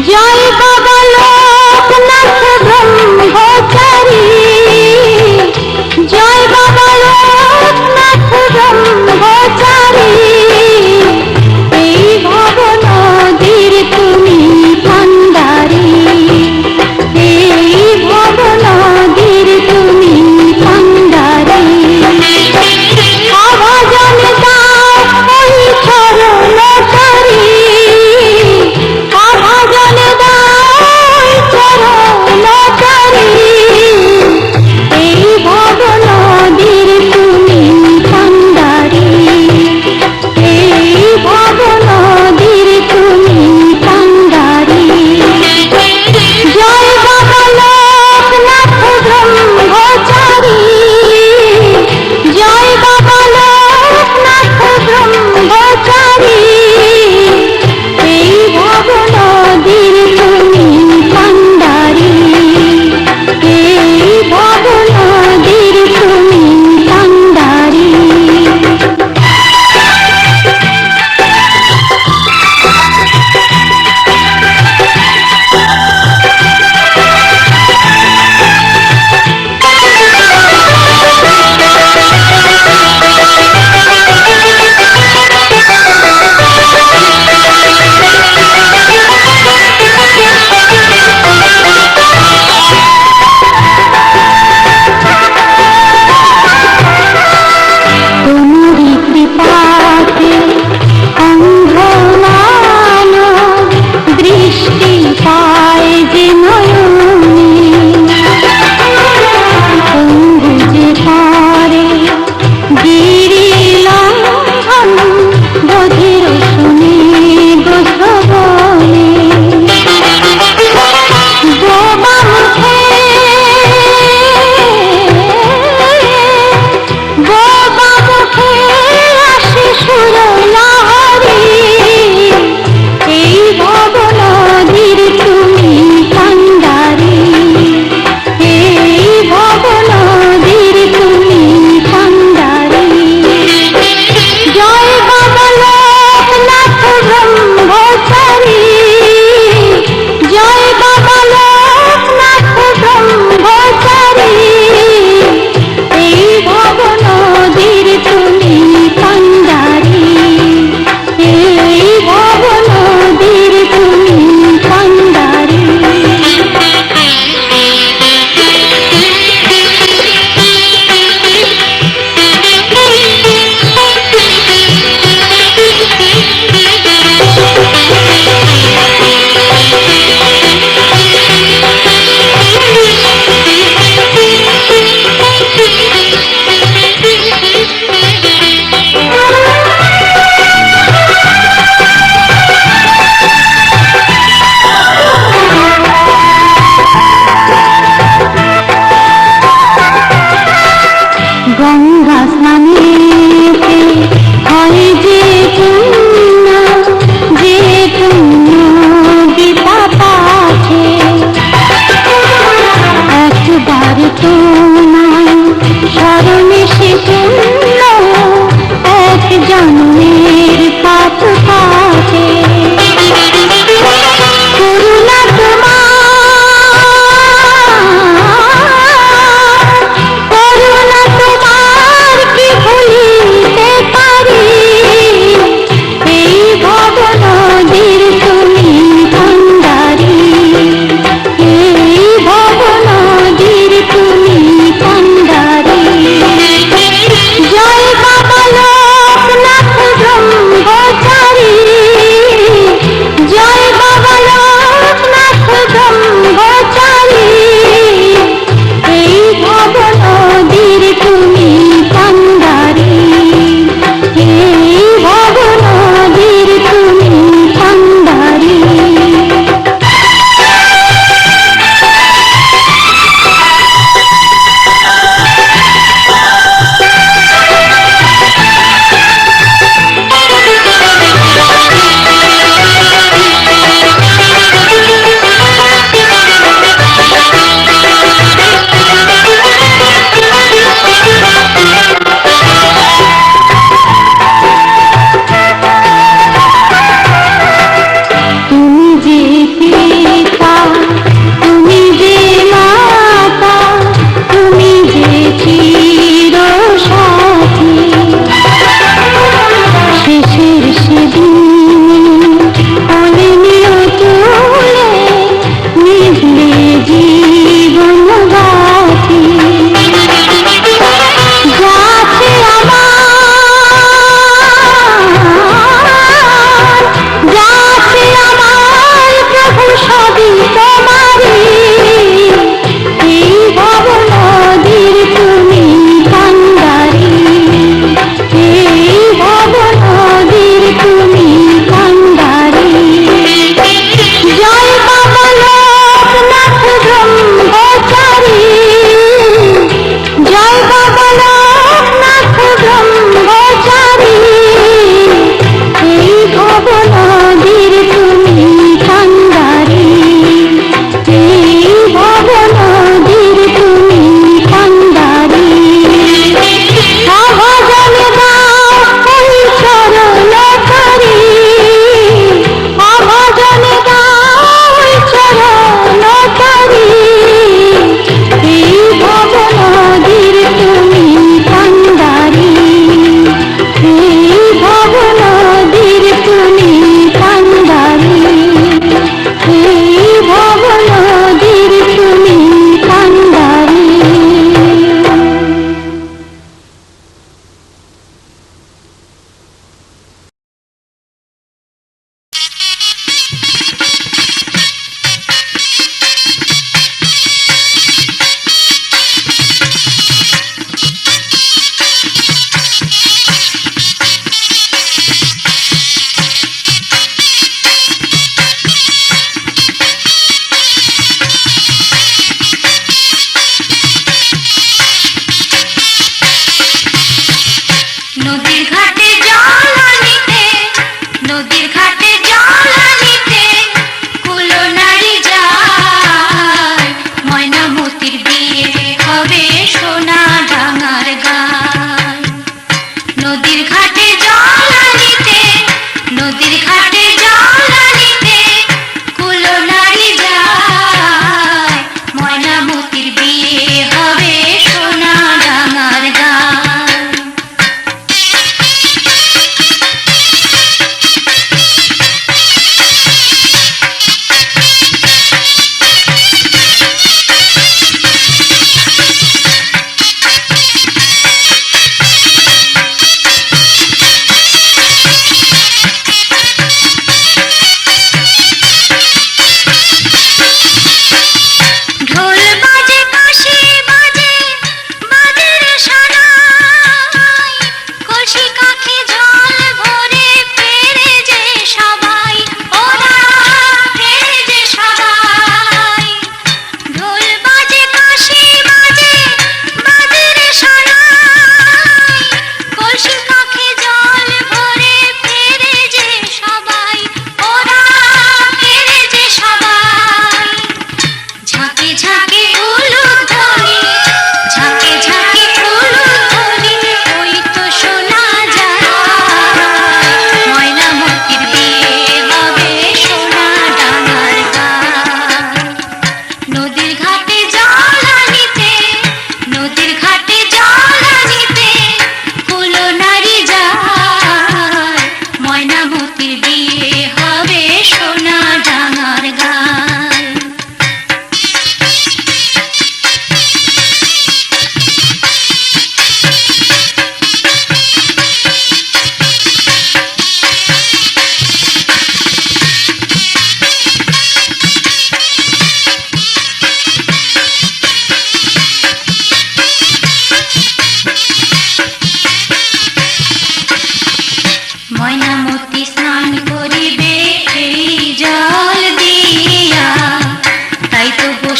জয় বাবা লোকনাথ ব্রহ্মচারী, জয় বাবা লোকনাথ ব্রহ্মচারী, এই ভব নদীর তুমি ভান্ডারী, এই ভব নদীর তুমি ভান্ডারী। আভাজন দাও ওই চরণ তরি, আভাজন দাও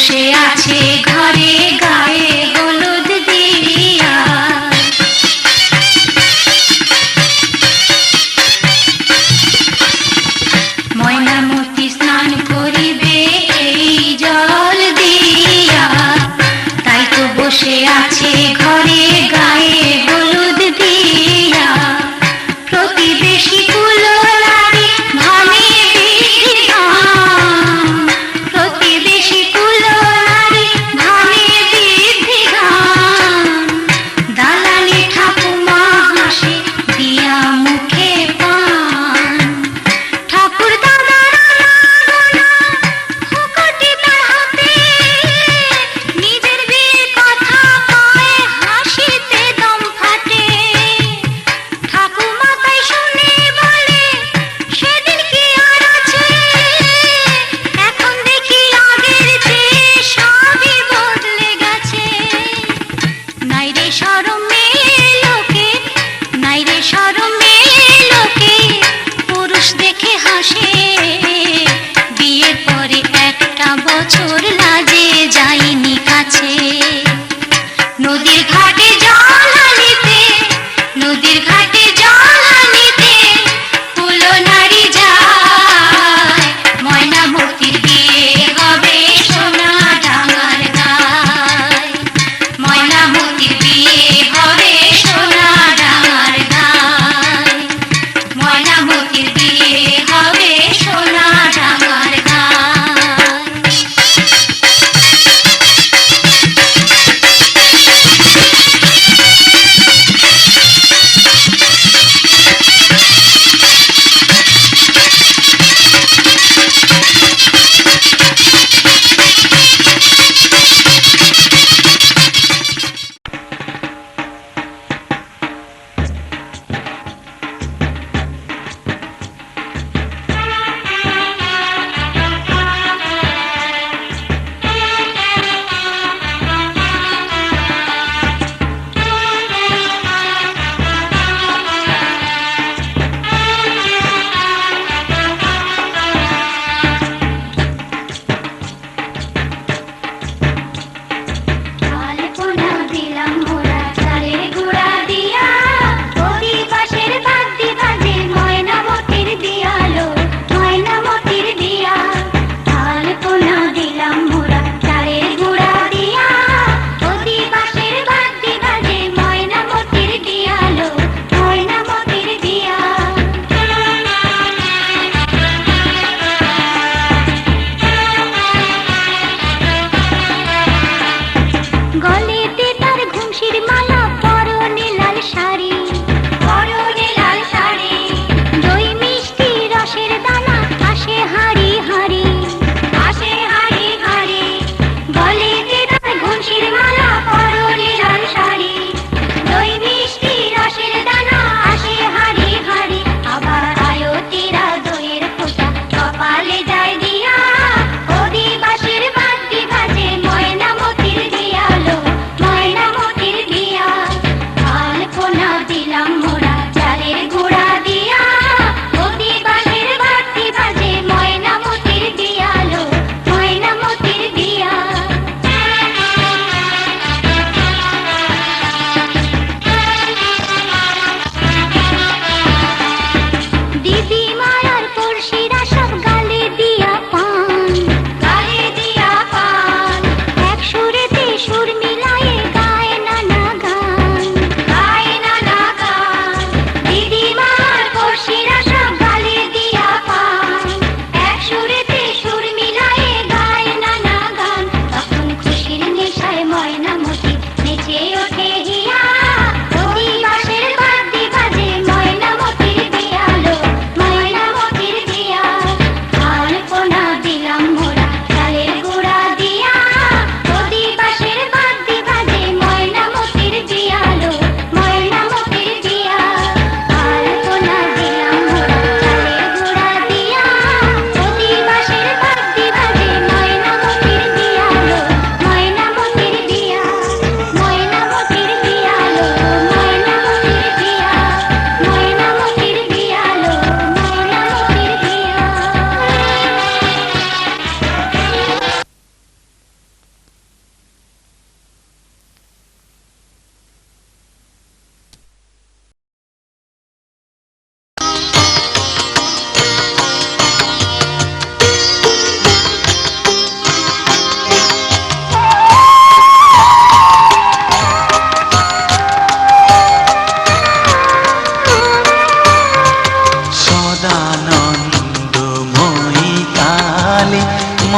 বসে আছে ঘরে গায়ে হলুদ দিয়া। ময়নামতি স্নান করিবে এই জল দিয়া, তাই তো বসে আছে ঘরে গায়ে হলুদ দিয়া। প্রতিবেশী কুলো নারী ভানে বৃদ্ধি গান, প্রতিবেশী কুলো নারী ভানে বৃদ্ধি গান। দালালি ঠাকুমা হাসি দিয়া মুখে পান, ঠাকুর দাদার আনাগোনা হুকটি তার হাতে, নিজের বিয়ের কথা কয় হাসিতে দম ফাটে। ঠাকুমা তাই শুনে বলে সেদিন কি আর আছে, এখন দেখি আগের চেয়ে সবই বদলে গেছে। নাই রে শরমে লোকে, নাই রে শরমে লোকে, পুরুষ দেখে হাসে। বিয়ের পরে একটা বছর লাজে যায়নি কাছে। নদীর ঘাটে জল আনিতে, নদীর ঘাটে জল আনিতে কুলো নারী যায়। ময়নামতির বিয়ে হবে সোনা ডাঙার গায়, ময়নামতির বিয়ে হবে সোনা ডাঙার গায়, ময়নামতির বিয়ে হবে সোনা ডাঙার গায়।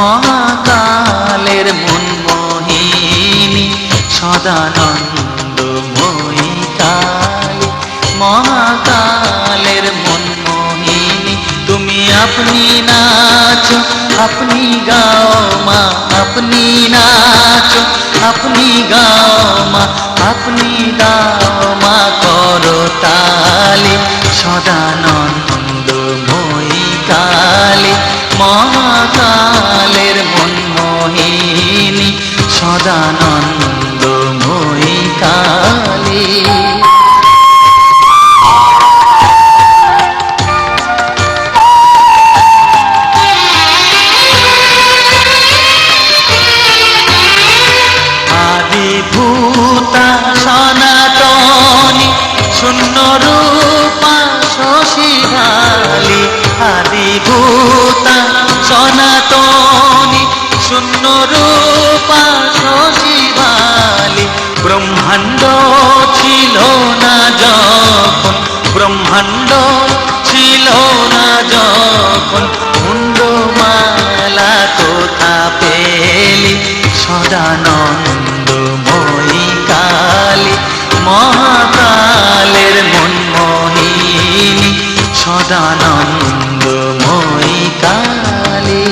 মহাকালের মনমোহিনী সদানন্দময়ী কালী, মহাকালের মনমোহিনী তুমি আপনি নাচো আপনি গাও মা, আপনি নাচো আপনি গাও মা, আপনি দাও মা করতালি সদানন্দময়ী কালী, মহাকালের মনমোহিনী সদানন্দময়ী কালী। আদিভূতা সনাতনী শূন্য রূপা শশীভালি, আদিভূতা সনাতনী শূন্য রূপা শশীভালি, ব্রহ্মাণ্ড ছিল না যখন, ব্রহ্মাণ্ড ছিল না যখন, মুন্ডমালা কোথা পেলি সদানন্দময়ী কালী, মহাকালের মনমোহিনী সদানন্দময়ী কালী।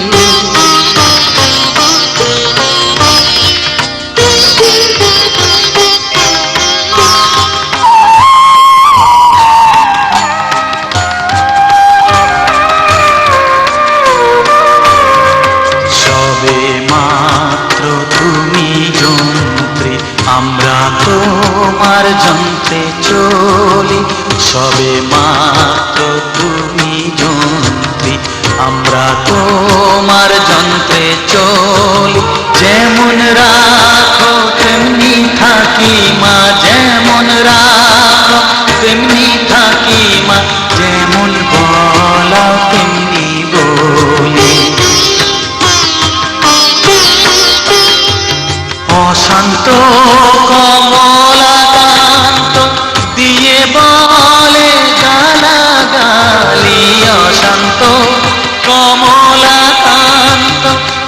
সবে মাত্র তুমি যন্ত্রী আমরা তোমার যন্ত্রে চলি, সবে মাত্র তুমি যন্ত্রী আমরা তোমার যন্ত্রে চলি, যেমন রাখো তেমনি থাকি মা, যেমন রাখো তেমনি থাকি মা, যেমন বলাও তেমনি বলি। অশান্ত কমলাকান্ত দিয়ে বলে গালাগালি, অশান্ত কমলাকান্ত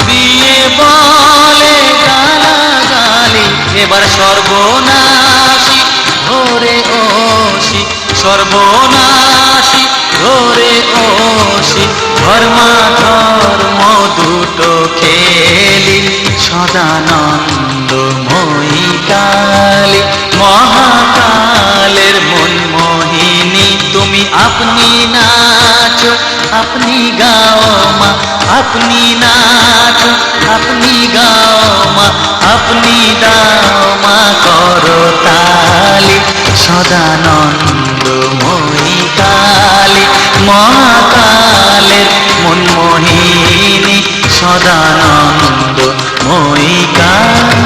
দিয়ে বলে গালাগালি, এবার সর্বনাশী ধরে ওসি, সর্বনাশী ধরে ওসি, ধর্মাধর্ম দুটো খেলি সদানন্দময়ী কালী, মহাকালের মনমোহিনী তুমি আপনি নাচো আপনি গাও মা, আপনি নাচো আপনি গাও মা, আপনি দাও মা করতালি সদানন্দময়ী কালী, মহাকালের মনমোহিনী সদানন্দময়ী কালী।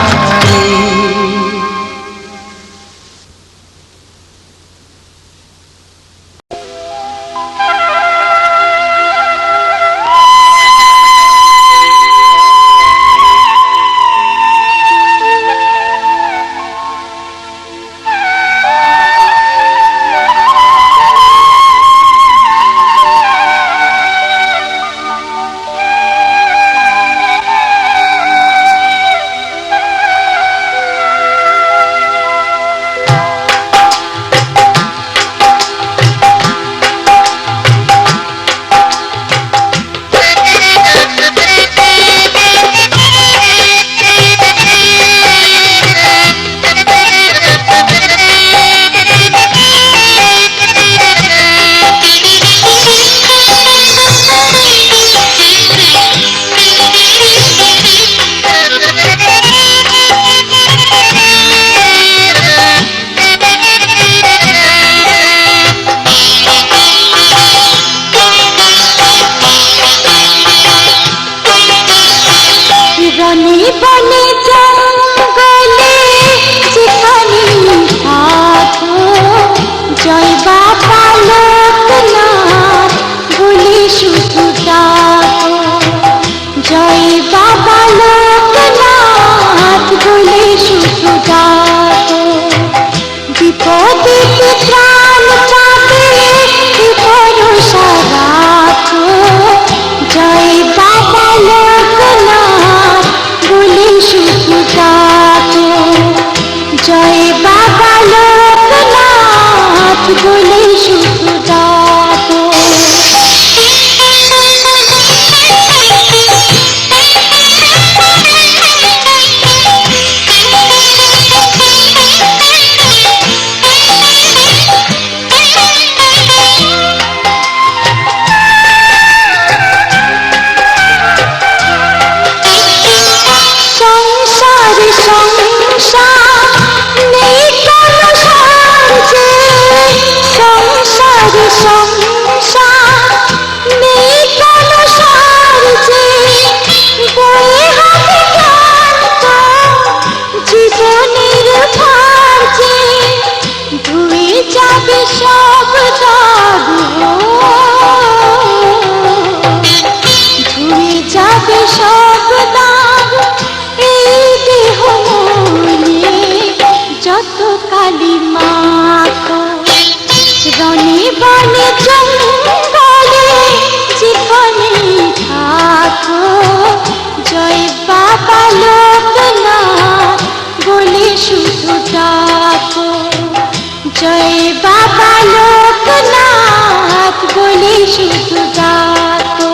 জয় বাবা লোকনাথ জয় বাবা লোকনাথ বলে শুধু ডাকো। জয় বাবা লোকনাথ বলে শুধু ডাকো।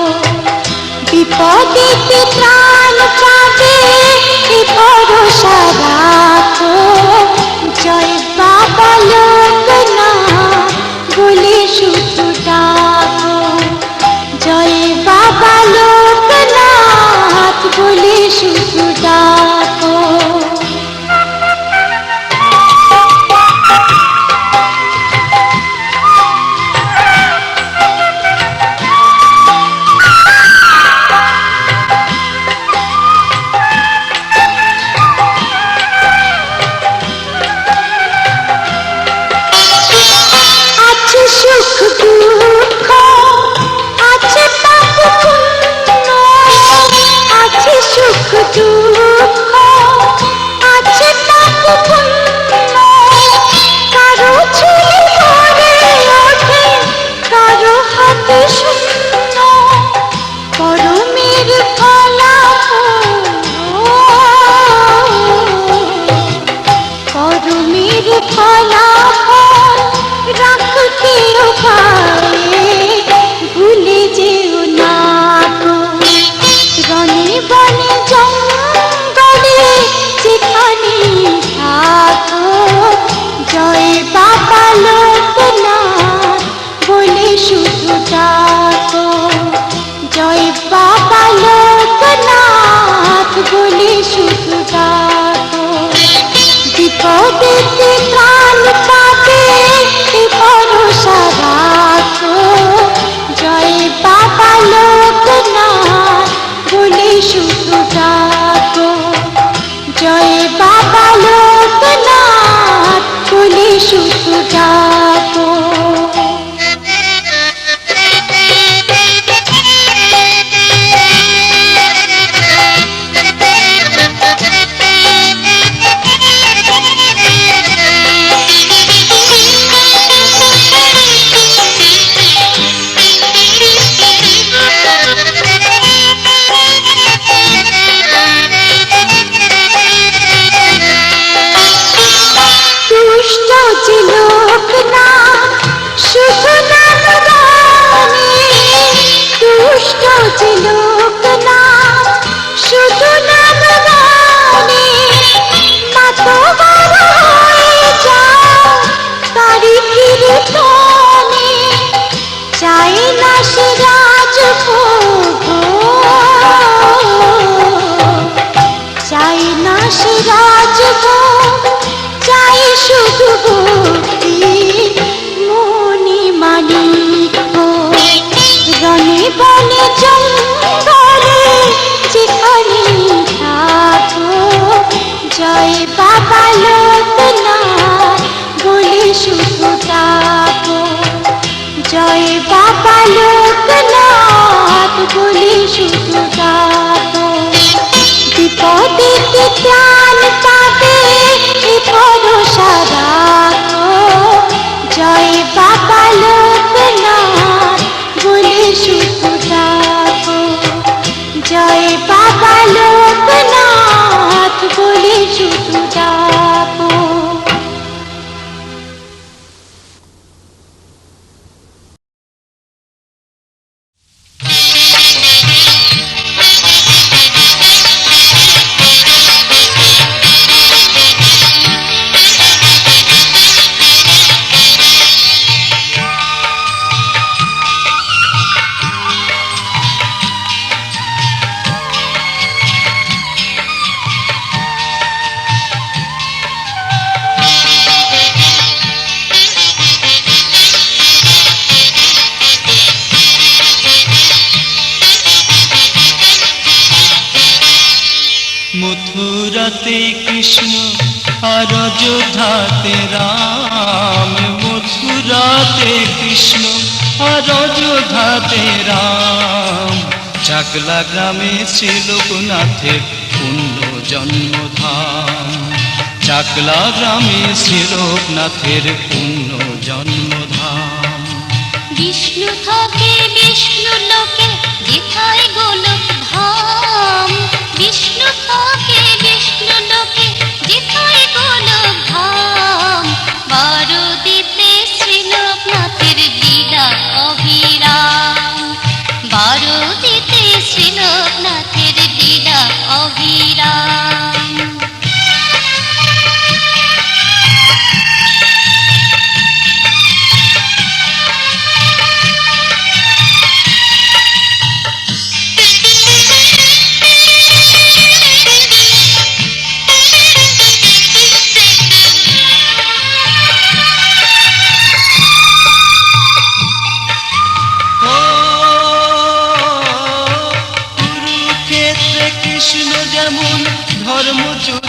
বিপদেতে ত্রাণ পাবে এ ভরসা রাখো। জয় বাবা লোকনাথ বলে শুধু ডাকো। জয় বাবা লোকনাথ বলে শুধু ডাকো। জয় বাবা লোকনাথ বলে শুধু ডাকো। বিপদেতে ত্রাণ পাবে এ ভরসা রাখো। জয় বাবা লোকনাথ বলে শুধু ডাকো। জয় বাবা লোকনাথ বলে শুধু ডাকো। মথুরাতে কৃষ্ণ আর অযোধ্যাতে রাম, মথুরাতে কৃষ্ণ আর অযোধ্যাতে রাম। চাকলা গ্রামে শ্রী লোকনাথের পুণ্য জন্মধাম, চাকলা গ্রামে শ্রী লোকনাথের পুণ্য জন্মধাম। বিষ্ণু থাকে বিষ্ণু লোকে যেথায় গোলক ধাম, বিষ্ণু থাকে বিষ্ণু লোকে যেথায় গোলক ধাম। বারোদিতে শ্রী লোকনাথের লীলা অবিরাম, বারোদিতে শ্রী লোকনাথের লীলা অবিরাম।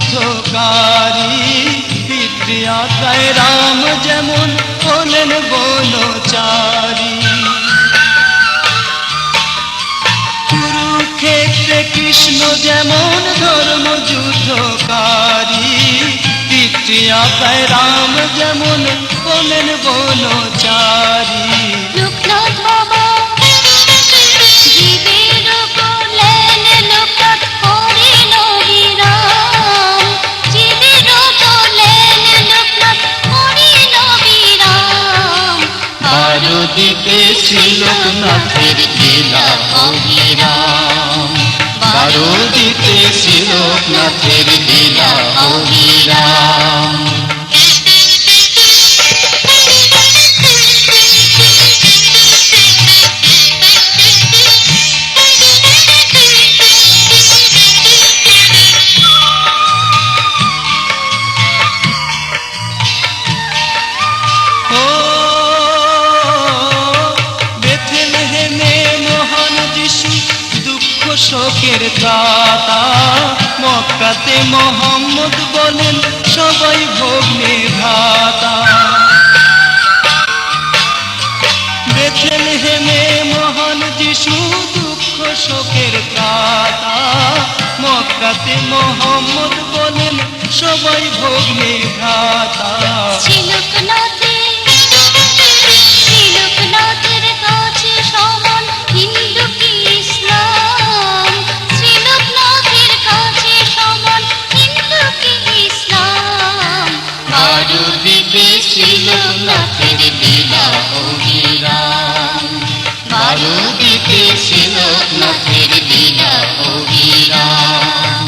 ধর্মযুদ্ধকারী পিতৃয়াত্রায় রাম যেমন হলেন বনচারী। কুরুক্ষেত্রে কৃষ্ণ যেমন ধর্মযুদ্ধকারী, পিতৃয়াত্রায় রাম যেমন হলেন বনচারী। লোকনাথ বাবা জীবের বলেন লোকনাথ করিল বিরাম, জীবের বলেন লোকনাথ করিল বিরাম। বারোদিকে শ্রী লোকনাথের লীলা অবিরাম, বারোদিকে শ্রী লোকনাথের লীলা অবিরাম। শোকের দাতা মক্কাতে মোহাম্মদ বলেন সবাই ভগ্নে ঘাতা। বেথলেহেমে মহান যিশু দুঃখ শোকের দাতা, মক্কাতে মোহাম্মদ বলেন সবাই ভগ্নে ঘাতা। শ্রীলোকনাথের কাছে সমান হিন্দু কি ইসলাম, শ্রীলোকনাথের কাছে সমান হিন্দু কি ইসলাম। বারোদিকে শ্রী লোকনাথের লীলা অবিরাম, বারোদিকে শ্রী লোকনাথের লীলা অবিরাম।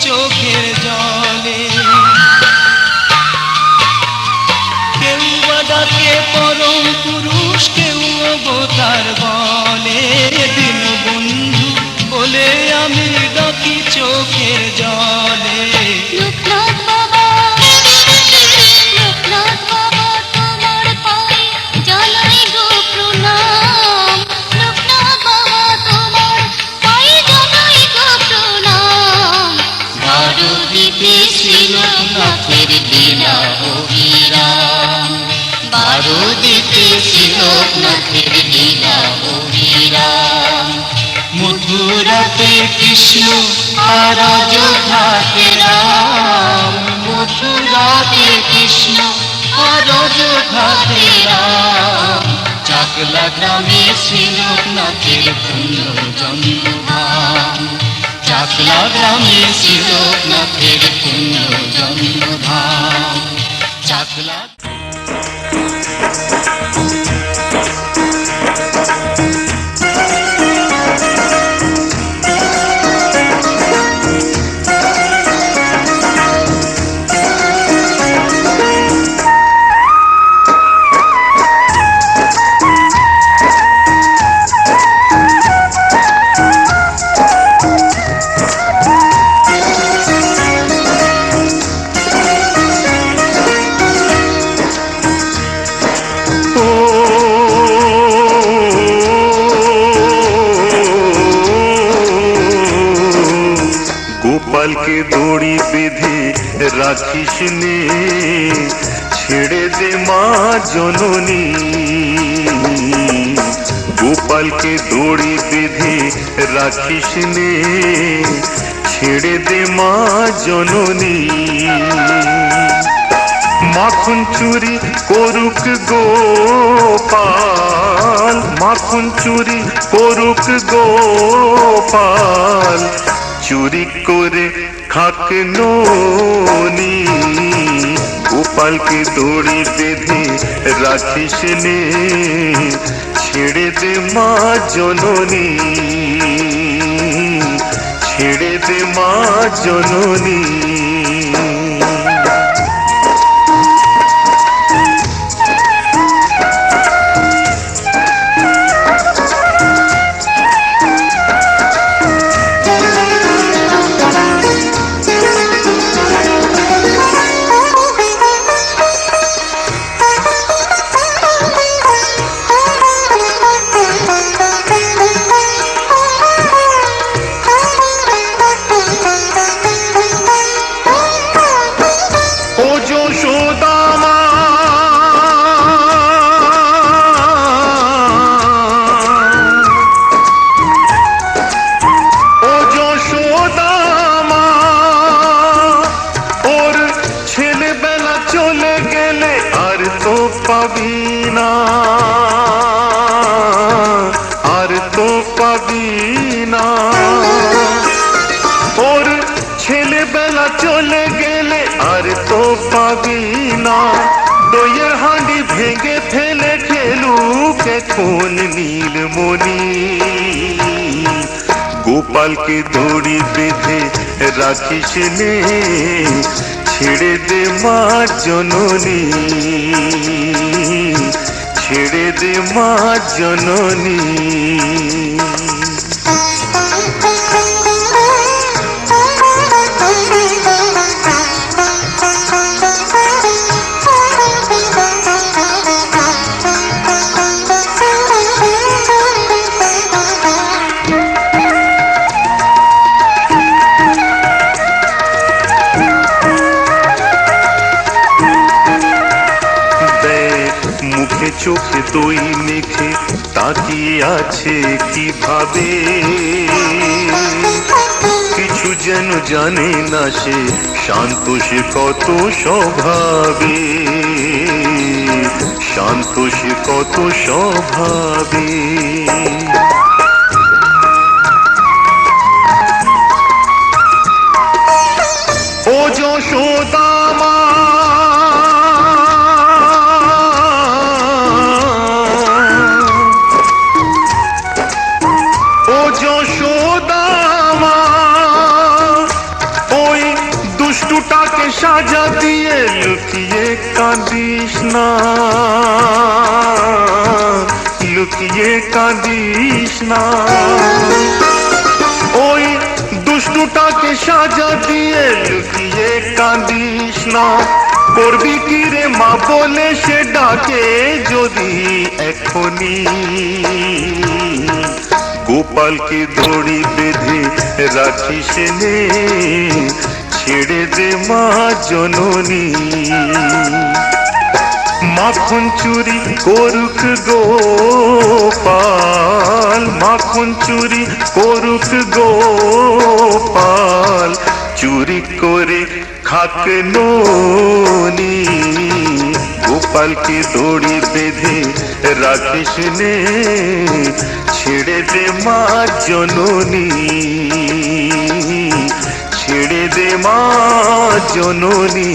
চোখের জলে কেউ বা ডাকে পরম পুরুষ, কেউ অবতার বলে দিন বন্ধু বলে আমি ডাকি চোখের জলে। লোকনাথ বাবা, লোকনাথ বাবা তোমার পায়ে জানাই গো প্রণাম, লোকনাথ বাবা তোমার পায়ে জানাই গো প্রণাম। বারোদিকে শ্রী লোকনাথের লীলা অবিরাম, বারোদিকে শ্রী লোকনাথের লীলা অবিরাম। মথুরাতে কৃষ্ণ আর অযোধ্যাতে রাম, মথুরাতে কৃষ্ণ আর অযোধ্যাতে রাম। চাকলা গ্রামে শ্রী লোকনাথের পুণ্য জন্মধাম, চাকলা গ্রামে শ্রী লোকনাথের পুণ্য জন্মধাম। চাকলা গোপালকে দড়ি বেঁধে রাখিস নে, ছেড়ে দে মা জননী। গোপালকে দড়ি বেঁধে রাখিস নে, ছেড়ে দে মা জননী। মাখন চুরি করুক গোপাল, মাখন চুরি করুক গোপাল, চুরি করে খাক ননি। গোপালকে দড়ি বেঁধে রাখিস নে, ছেড়ে দে মা জননী, ছেড়ে দে মা জননী। চলে গেলে আর তো পাবি না, দইয়ের হাঁড়ি ভেঙে ফেলে খেলুক এখন নীলমণি। গোপালকে দড়ি বেঁধে রাখিস নে, ছেড়ে দে মা জননী, ছেড়ে দে মা জননী। চোখে দই মেখে তাকিয়ে আছে কিভাবে, কিছু যেন জানে না সে, শান্ত সে কত স্বভাবে, শান্ত সে কত স্বভাবে। ও যশোদা মা, সাজা দিয়ে লুকিয়ে কাঁদিস না, লুকিয়ে কাঁদিস না। ওই দুষ্টুটাকে সাজা দিয়ে লুকিয়ে কাঁদিস না। করবি কি রে মা বলে সে ডাকে যদি এখনি। গোপালকে দড়ি বেঁধে রাখিস নে, ছেড়ে দে মা জননী। মাখন চুরি করুক গোপাল, মাখন চুরি করুক গোপাল, চুরি করে খাক ননি। গোপালকে দড়ি বেঁধে রাখিস নে, ছেড়ে দে মা জননী, ছেড়ে দে মা জননী।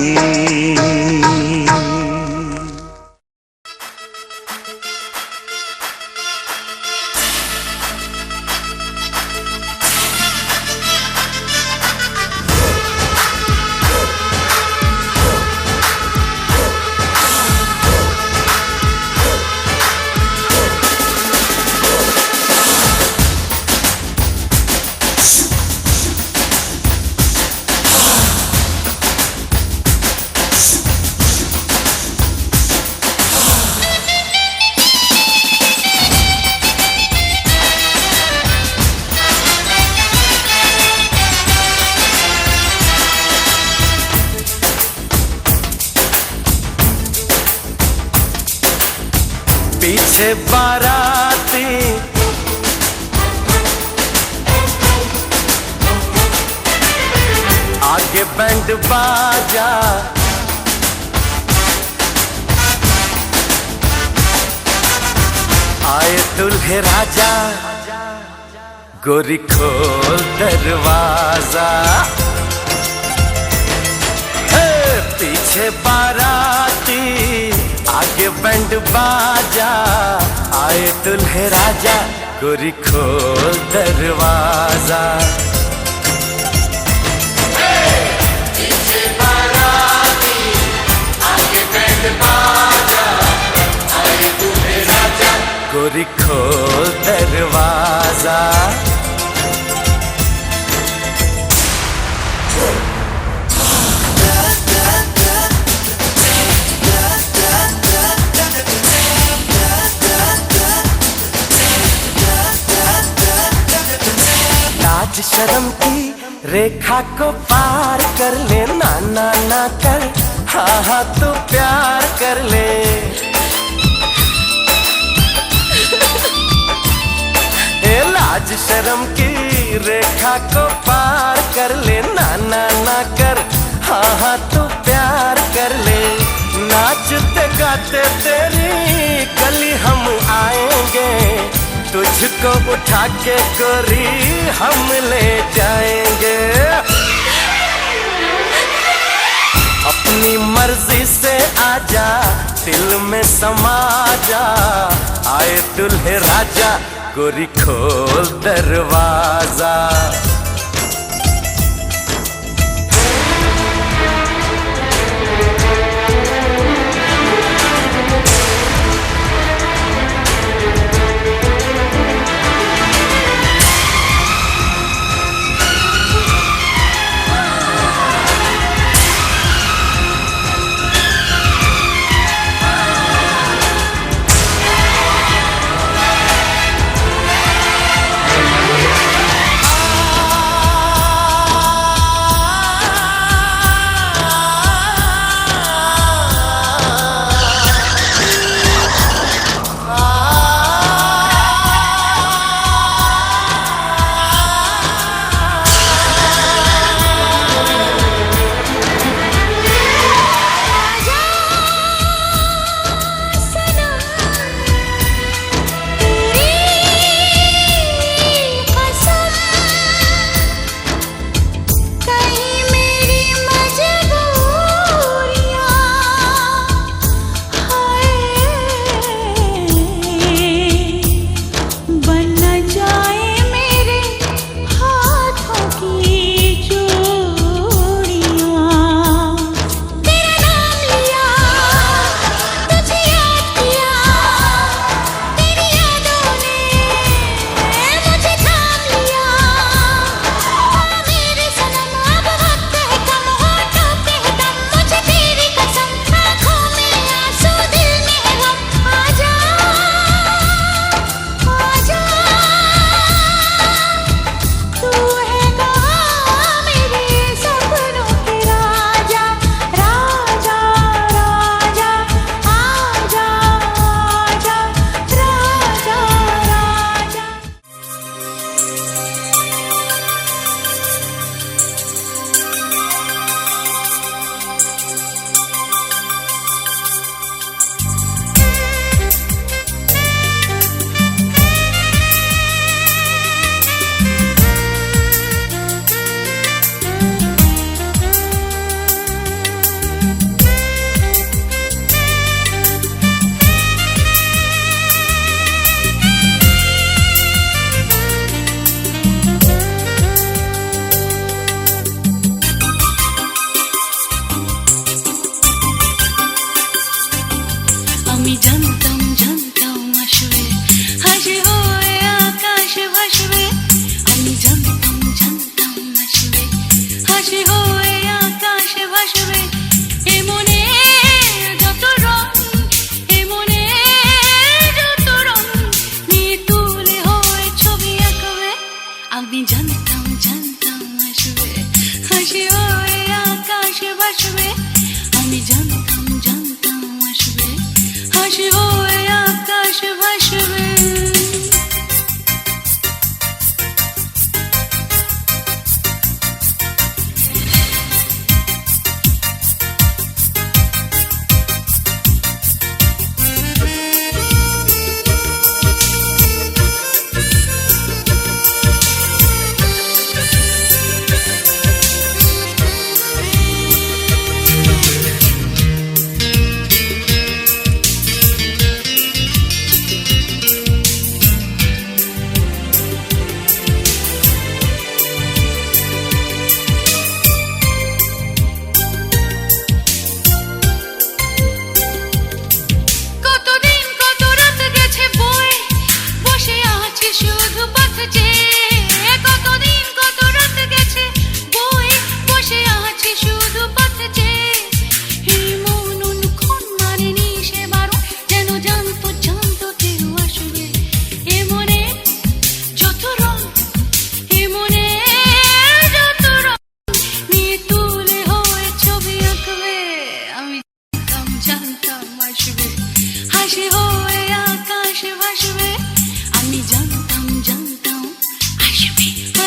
बैंड बाजा। आए दुल्हे राजा, गोरी खोल दरवाजा। हे पीछे बाराती, आगे बैंड बाजा। आए दुल्हे राजा, गोरी खोल दरवाजा। पीछे बाराती, आगे बैंड बाजा। आए दुल्हे राजा, गोरी खोल दरवाजा। लाज शर्म की रेखा को पार कर ले, ना ना ना कर, हाँ हाँ तू प्यार कर ले। ए लाज शर्म की रेखा को पार कर ले, ना ना ना कर, हाँ हाँ तू प्यार कर ले। नाचते गाते तेरी गली हम आएंगे, तुझको उठा के गोरी हम ले जाएंगे। अपनी मर्जी से आजा, दिल में समा जा। आए दुल्हे राजा, गोरी खोल दरवाजा।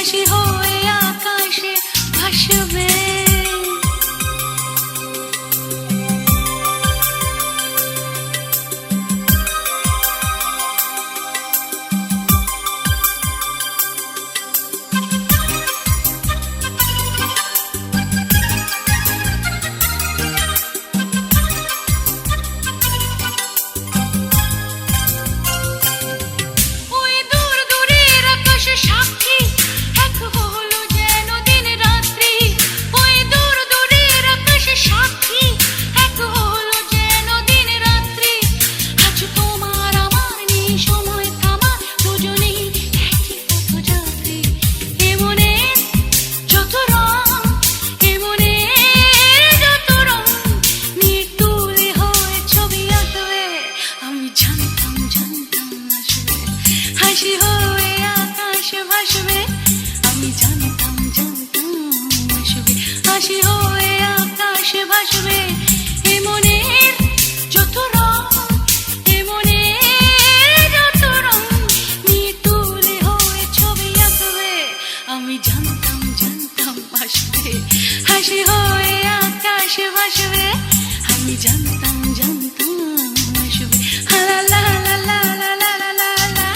হাসি হয়ে আকাশে ভাসবে। ওই দূর দূরের আকাশ সাক্ষী এক হলো যেন দিন রাত্রি। ওই দূর দূরের আকাশ সাক্ষী এক হলো যেন দিন রাত্রি। আজ তোমার আমার নেই সময় থামার, দুজনেই একই পথযাত্রী। এ মনের যত রং, এ মনের যত রং নিয়ে তুলে হয়ে ছবি আঁকবে। আমি জানতাম জানতাম আসবে, হাসি হয়ে আকাশে ভাসবে। আমি জানতাম জানতাম আসবে, হাসি হয়ে আকাশে ভাসবে। এ মনের যত রং, এ মনের যত রং নিয়ে তুলে হয়ে ছবি আঁকবে। আমি জানতাম জানতাম আসবে, হাসি হয়ে আকাশে ভাসবে। আমি জানতাম জানতাম আসবে। লা লা লা লা লা লা লা লা লা।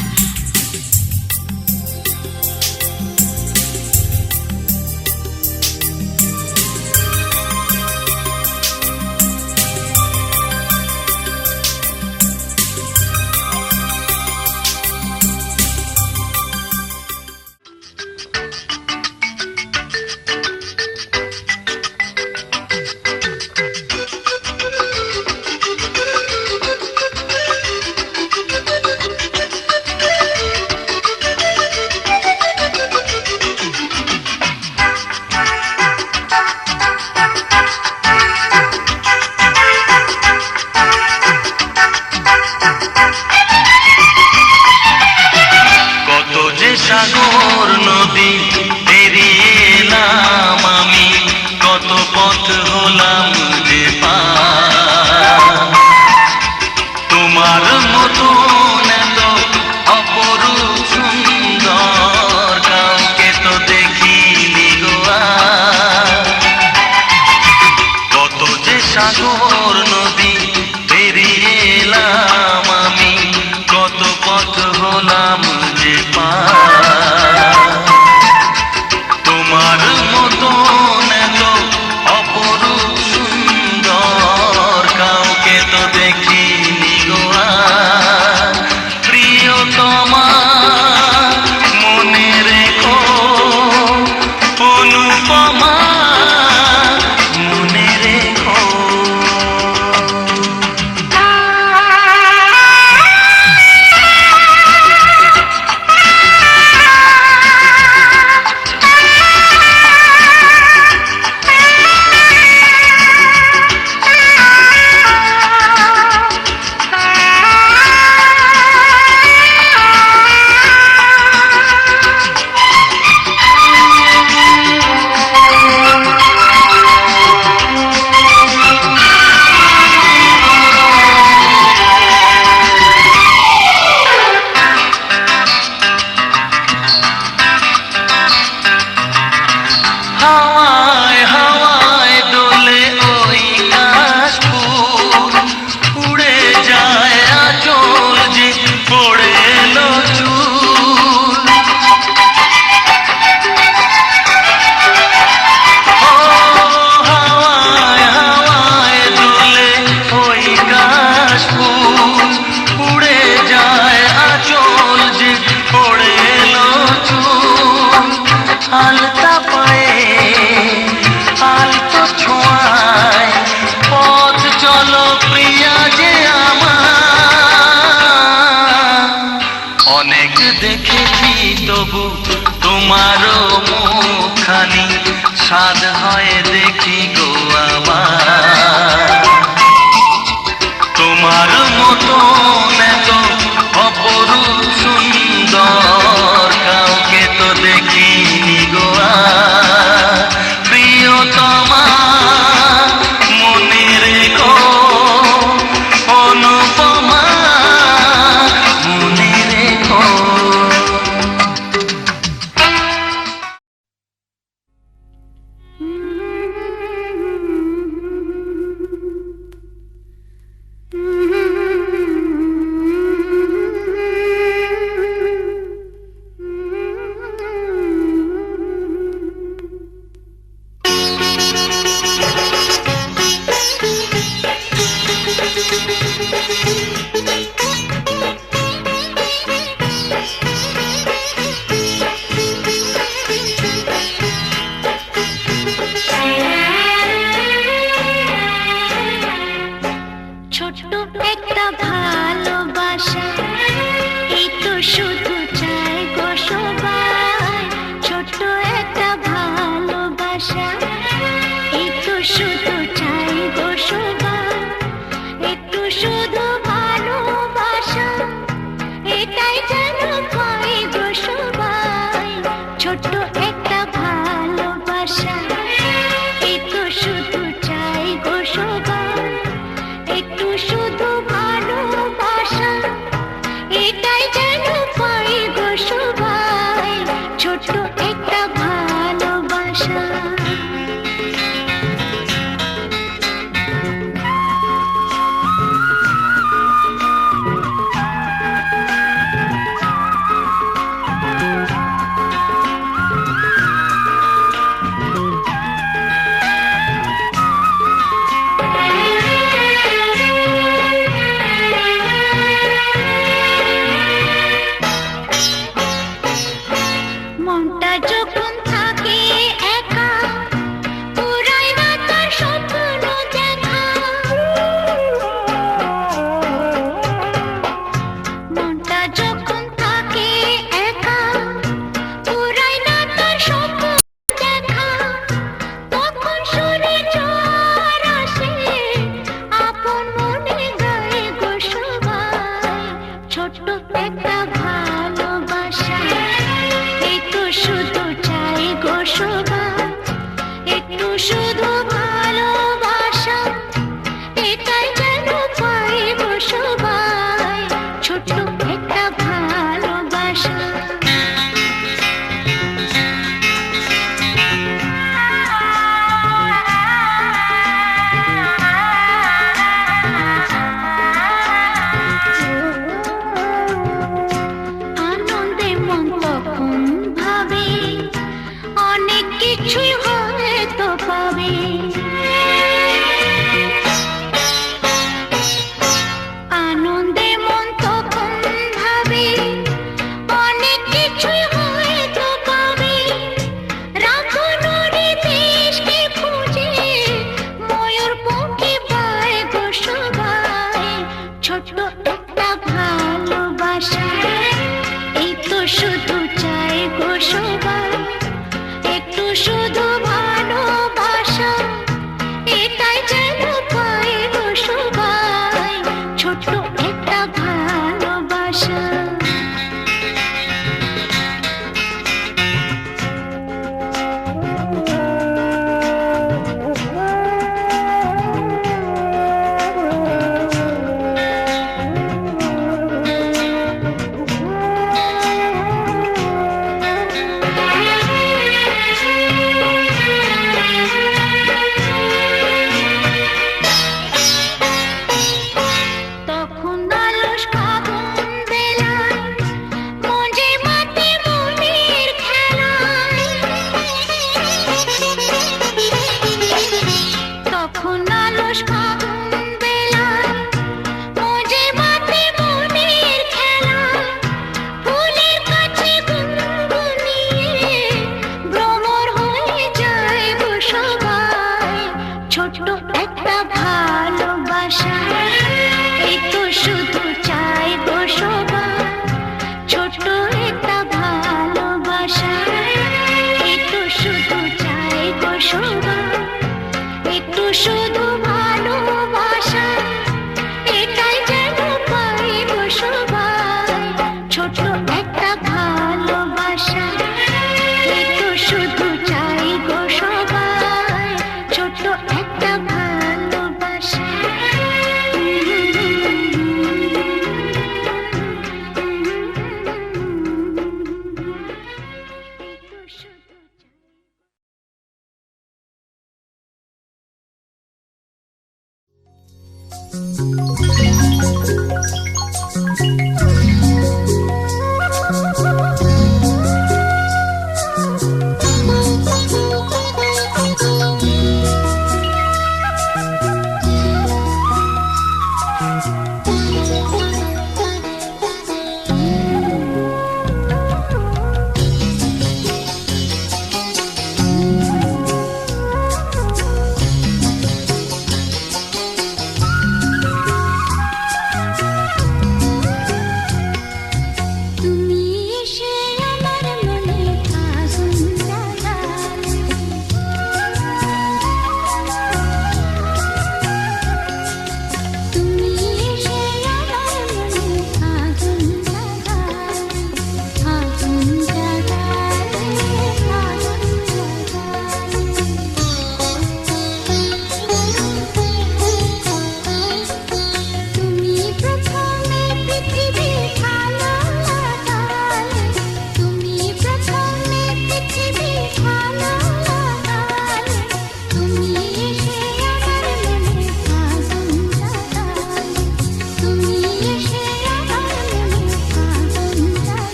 কত যে সাগর নদী পেরিয়ে এলাম আমি, কত পথ হলাম যে পার। তোমার মতন এত অপরূপ সুন্দর কাউকে তো দেখিনি গো আর। কত যে সাগর নদী পেরিয়ে এলাম আমি, কত পথ হলাম যে পার। তোমার মতন এত অপরূপ সুন্দর কাউকে তো দেখিনি গো আর। প্রিয়তমা মনে রেখো, অনুপমা মনে রেখো। হাওয়ায় হাওয়ায় দোলে ওই কাশফুল, উড়ে যায় আঁচল যে পড়ে এলো চুল। ও হাওয়ায় হাওয়ায় দোলে ওই কাশফুল, উড়ে যায় আঁচল যে পড়ে এলো চুল। আলতা পায়ে আলতো ছোঁয়ায় পথ চলো প্রিয়া যে আমার। অনেক দেখেছি তবু তোমারও মুখখানি, স্বাদ হয় দেখি গো আমার। তোমার মতন এত অপরূপ সুন্দর কাউকে তো দেখিনি গো আর। প্রিয়তমা মনে রেখো, অনুপমা মনে রেখো। যখন থাকে একা পুরায় না তার স্বপ্ন দেখা মনটা যখন থাকে একা পুরায় না তার স্বপ্ন দেখা তখন শুনে ঝড় আসে আপন মনে গায়ে গো সবাই ছোট্ট একটা ভালোবাসা এই তো শুধু চাই গো সবাই একটু শুধু ভালোবাসা এটাই যেন পাই গো সবাই ছোট্ট একটা ভালোবাসা আনন্দে মন তখন ভাবে অনেক কিছুই হয়তো পাবে আনন্দে মন তখন ভাবে অনেক কিছুই হয়তো পাবে রাখুনরি দেশকে খুঁজে ময়ূর পঙ্খী পায় গো সবাই ছোট্ট একটা ভালোবাসা এই তো শুধু চাই গো সবাই একটু শুধু